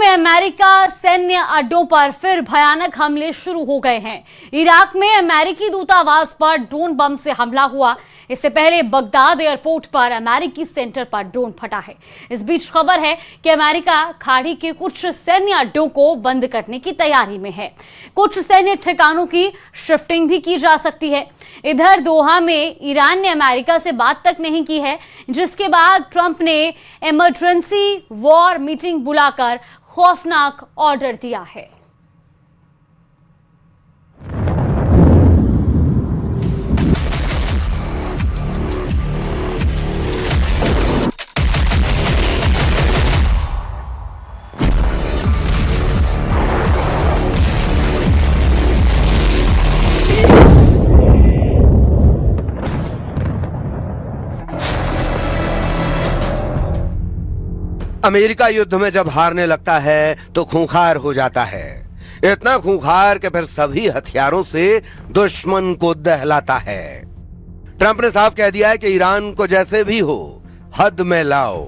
में अमेरिका सैन्य अड्डों पर फिर भयानक हमले शुरू हो गए हैं। इराक में अमेरिकी दूतावास पर ड्रोन बम से हमला हुआ। इससे पहले बगदाद एयरपोर्ट पर अमेरिकी सेंटर पर ड्रोन फटा है। इस बीच खबर है कि अमेरिका खाड़ी के कुछ सैन्य अड्डों को बंद करने की तैयारी में है। कुछ सैन्य ठिकानों की शिफ्टिंग भी की जा सकती है। इधर दोहा में ईरान ने अमेरिका से बात तक नहीं की है, जिसके बाद ट्रंप ने इमरजेंसी वॉर मीटिंग बुलाकर खौफनाक ऑर्डर दिया है। अमेरिका युद्ध में जब हारने लगता है तो खूंखार हो जाता है, इतना खूंखार कि फिर सभी हथियारों से दुश्मन को दहलाता है। ट्रंप ने साफ कह दिया है कि ईरान को जैसे भी हो हद में लाओ,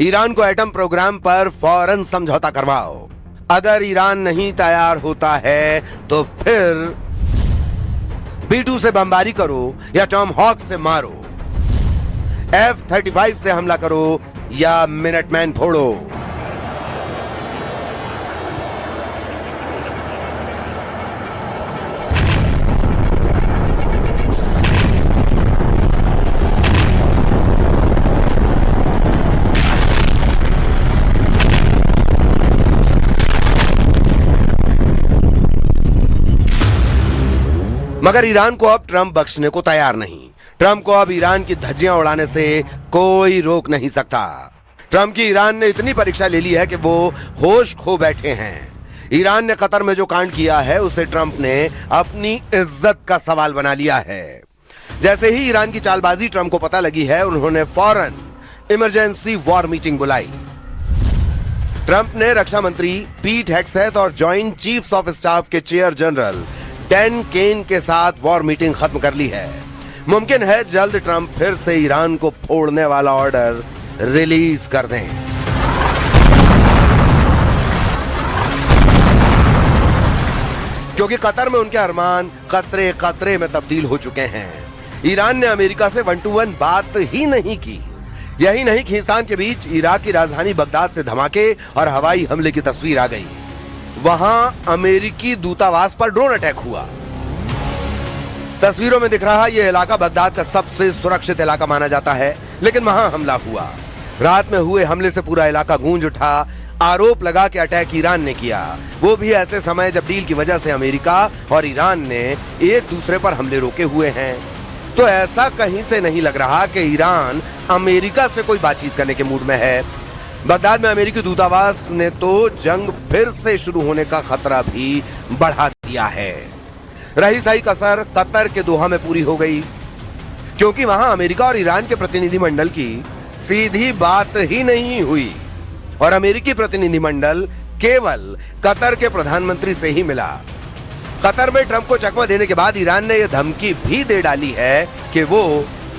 ईरान को एटम प्रोग्राम पर फौरन समझौता करवाओ। अगर ईरान नहीं तैयार होता है तो फिर B-2 से बमबारी करो या टॉम हॉक से मारो, F-35 से हमला करो या मिनटमैन फोड़ो। मगर ईरान को अब ट्रंप बख्शने को तैयार नहीं। ट्रंप को अब ईरान की धज्जियां उड़ाने से कोई रोक नहीं सकता। ट्रंप की ईरान ने इतनी परीक्षा ले ली है कि वो होश खो बैठे हैं। ईरान ने कतर में जो कांड किया है उसे ट्रंप ने अपनी इज्जत का सवाल बना लिया है। जैसे ही ईरान की चालबाजी ट्रंप को पता लगी है, उन्होंने फौरन इमरजेंसी वॉर मीटिंग बुलाई। ट्रंप ने रक्षा मंत्री पीट हेग्सेथ और जॉइंट चीफ्स ऑफ स्टाफ के चेयर जनरल डैन केन के साथ वॉर मीटिंग खत्म कर ली है। मुमकिन है जल्द ट्रंप फिर से ईरान को फोड़ने वाला ऑर्डर रिलीज कर दें। क्योंकि कतर में उनके अरमान कतरे कतरे में तब्दील हो चुके हैं। ईरान ने अमेरिका से 1-to-1 बात ही नहीं की। यही नहीं, खींचतान के बीच इराक की राजधानी बगदाद से धमाके और हवाई हमले की तस्वीर आ गई। वहां अमेरिकी दूतावास पर ड्रोन अटैक हुआ। तस्वीरों में दिख रहा यह इलाका बगदाद का सबसे सुरक्षित इलाका माना जाता है, लेकिन वहां हमला हुआ। रात में हुए हमले से पूरा इलाका गूंज उठा। आरोप लगा कि अटैक ईरान ने किया, वो भी ऐसे समय जब डील की वजह से अमेरिका और ईरान ने एक दूसरे पर हमले रोके हुए हैं। तो ऐसा कहीं से नहीं लग रहा कि ईरान अमेरिका से कोई बातचीत करने के मूड में है। बगदाद में अमेरिकी दूतावास ने तो जंग फिर से शुरू होने का खतरा भी बढ़ा दिया है। रही सही कसर कतर के दोहा में पूरी हो गई, क्योंकि वहां अमेरिका और ईरान के प्रतिनिधिमंडल की सीधी बात ही नहीं हुई और अमेरिकी प्रतिनिधिमंडल केवल कतर के प्रधानमंत्री से ही मिला। कतर में ट्रंप को चकमा देने के बाद ईरान ने यह धमकी भी दे डाली है कि वो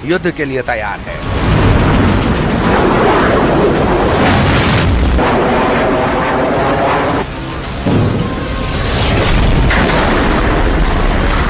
युद्ध के लिए तैयार है।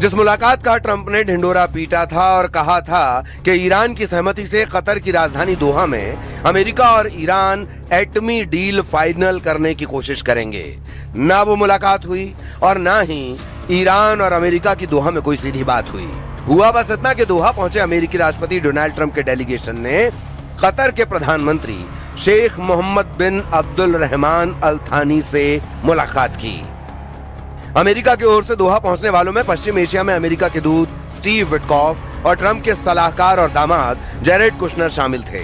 जिस मुलाकात का ट्रंप ने ढिंडोरा पीटा था और कहा था कि ईरान की सहमति से कतर की राजधानी दोहा में अमेरिका और ईरान एटमी डील फाइनल करने की कोशिश करेंगे, ना वो मुलाकात हुई और ना ही ईरान और अमेरिका की दोहा में कोई सीधी बात हुई। हुआ बस इतना कि दोहा पहुंचे अमेरिकी राष्ट्रपति डोनाल्ड ट्रंप के डेलीगेशन ने कतर के प्रधानमंत्री शेख मोहम्मद बिन अब्दुल रहमान अल थानी से मुलाकात की। अमेरिका की ओर से दोहा पहुंचने वालों में पश्चिम एशिया में अमेरिका के दूत स्टीव विटकॉफ और ट्रंप के सलाहकार और दामाद जेरेड कुशनर शामिल थे।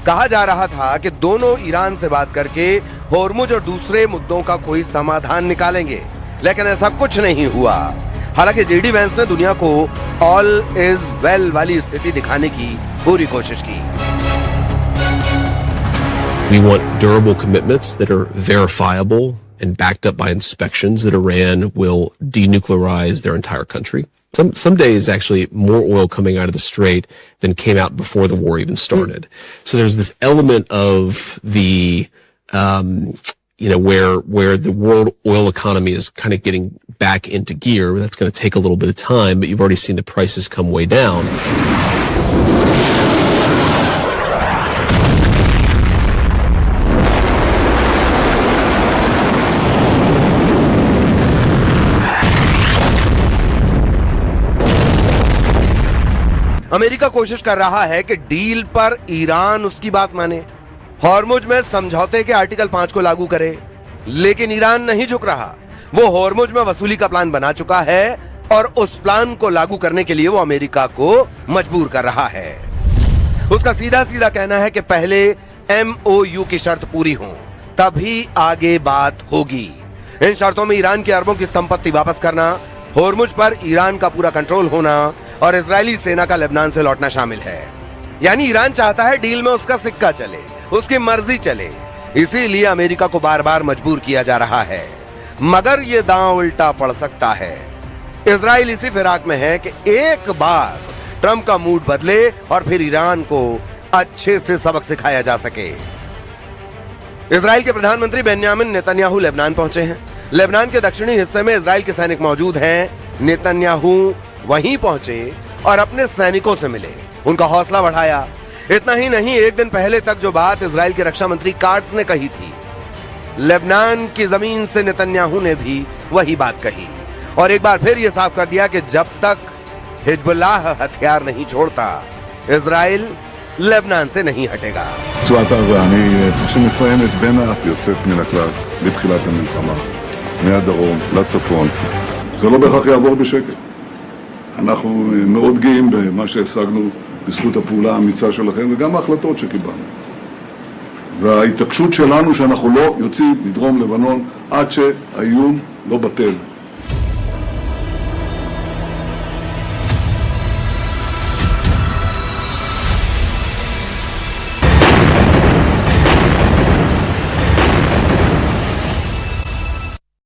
कहा जा रहा था कि दोनों ईरान से बात करके होर्मुज और दूसरे मुद्दों का कोई समाधान निकालेंगे, लेकिन ऐसा कुछ नहीं हुआ। हालांकि जेडी वेंस ने दुनिया को ऑल इज वेल वाली स्थिति दिखाने की पूरी कोशिश की। We want durable commitments that are verifiable and backed up by inspections that Iran will denuclearize their entire country. Some days, actually, more oil coming out of the Strait than came out before the war even started. So there's this element of the, where the world oil economy is kind of getting back into gear. That's going to take a little bit of time, but you've already seen the prices come way down. America कोशिश कर रहा है कि deal पर Iran उसकी बात माने, Hormuz में समझौते के आर्टिकल 5 को लागू करे, लेकिन ईरान नहीं झुक रहा। वो हॉर्मुज में वसूली का प्लान बना चुका है और उस प्लान को लागू करने के लिए वो अमेरिका को मजबूर कर रहा है। उसका सीधा सीधा कहना है कि पहले MOU की शर्त पूरी हो, तभी आगे बात होगी। इन शर्तों में ईरान के अरबों की संपत्ति वापस करना, हॉर्मुज पर ईरान का पूरा कंट्रोल होना और इजरायली सेना का लेबनान से लौटना शामिल है। यानी ईरान चाहता है डील में उसका सिक्का चले, उसकी मर्जी चले, इसीलिए अमेरिका को बार बार मजबूर किया जा रहा है। मगर यह दांव उल्टा पड़ सकता है। इजराइल इसी फिराक में है कि एक बार ट्रंप का मूड बदले और फिर ईरान को अच्छे से सबक सिखाया जा सके। इजराइल के प्रधानमंत्री बेन्यामिन नेतन्याहू लेबनान पहुंचे हैं। लेबनान के दक्षिणी हिस्से में इजराइल के सैनिक मौजूद हैं। नेतन्याहू वहीं पहुंचे और अपने सैनिकों से मिले, उनका हौसला बढ़ाया। इतना ही नहीं, एक दिन पहले तक जो बात इजराइल के रक्षा मंत्री काट्स ने कही थी, लेबनान की जमीन से नेतन्याहू ने भी वही बात कही और एक बार फिर यह साफ कर दिया कि जब तक हिजबुल्लाह हथियार नहीं छोड़ता, इजराइल लेबनान से नहीं हटेगा। רצועת עזה, שמפעמת בין האף יוצאת מן הכלל בתחילת המלחמה, מהדרום לצפון. זה לא בהכרח יעבור בשקט. אנחנו מאוד גאים במה שהשגנו בזכות הפעולה האמיצה שלכם וגם ההחלטות שקיבלנו. וההתעקשות שלנו שאנחנו לא יוצאים מדרום לבנון עד שהאיום לא בטל.